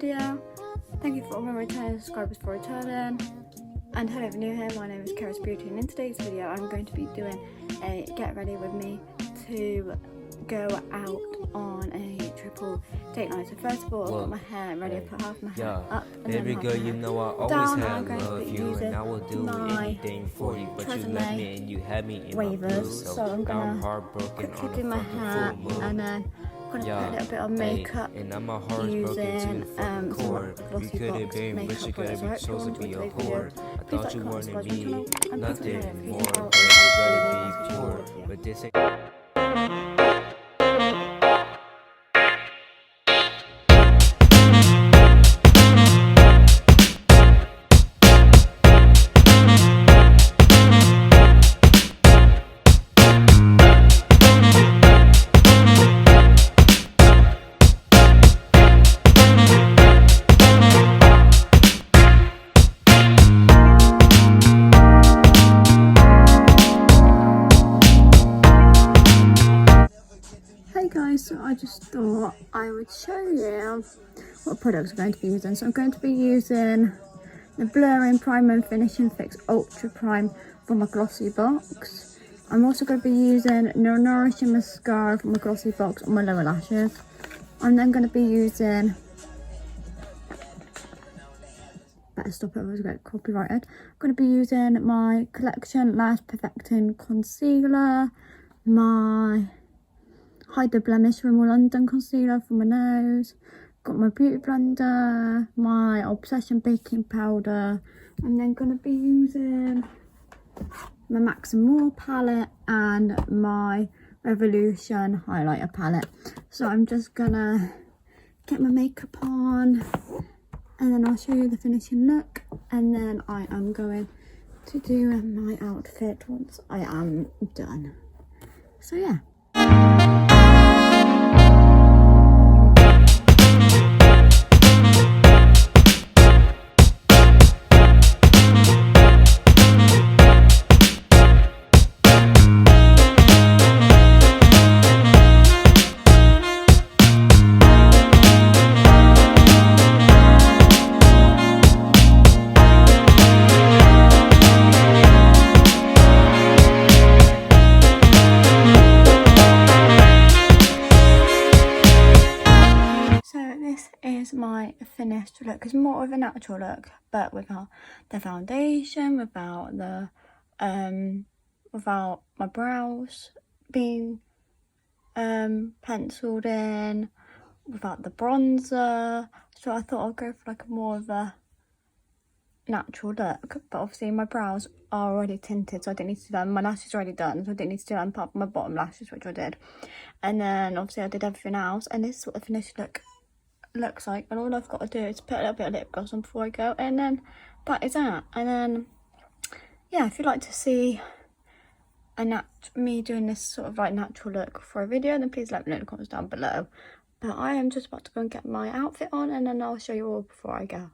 video. Thank you for all my returning subscribers for returning. And hello if you're new here, my name is Kara's Beauty, and in today's video I'm going to be doing a get ready with me to go out on a triple date night. So first of all, I've got my hair ready. I put half my hair up and baby then girl, half you know I always down. have I'm going love to be you, using and I will do anything for you, but you left me and you had me in my blues. So I'm gonna heartbroken quickly on do a my fucking hair full moon. and then I'm gonna put a little bit of makeup and I'm a heart using some glossy box but you makeup gotta products. be supposed to be a whore. I Please thought you like, wanted comment, me, subscribe, and nothing more, notifications but you gotta be on. pure. But this ain't. Hey guys, so I just thought I would show you what products I'm going to be using. So I'm going to be using the Blurring Prime and Finishing Fix Ultra Prime for my glossy box. I'm also going to be using No Nourishing Mascara for my glossy box on my lower lashes. I'm then going to be using, better stop it, I was going to get copyrighted. I'm going to be using my Collection Lash Perfecting Concealer, my Hide the Blemish Rimmel London Concealer for my nose, got my Beauty Blender, my Obsession Baking Powder. I'm then going to be using my Max & More palette and my Revolution highlighter palette. So I'm just going to get my makeup on and then I'll show you the finishing look, and then I am going to do my outfit once I am done. So yeah. Is my finished look. It's more of a natural look, but without the foundation, without the without my brows being penciled in, without the bronzer. So I thought I'd go for like more of a natural look, but obviously my brows are already tinted, so I didn't need to do that. My lashes are already done, so I didn't need to do that apart from my bottom lashes, which I did. And then obviously I did everything else, and this is what the finished look looks like. And all I've got to do is put a little bit of lip gloss on before I go, and then that is that. And then yeah, if you'd like to see me doing this sort of like natural look for a video, then please let me know in the comments down below. But I am just about to go and get my outfit on, and then I'll show you all before I go.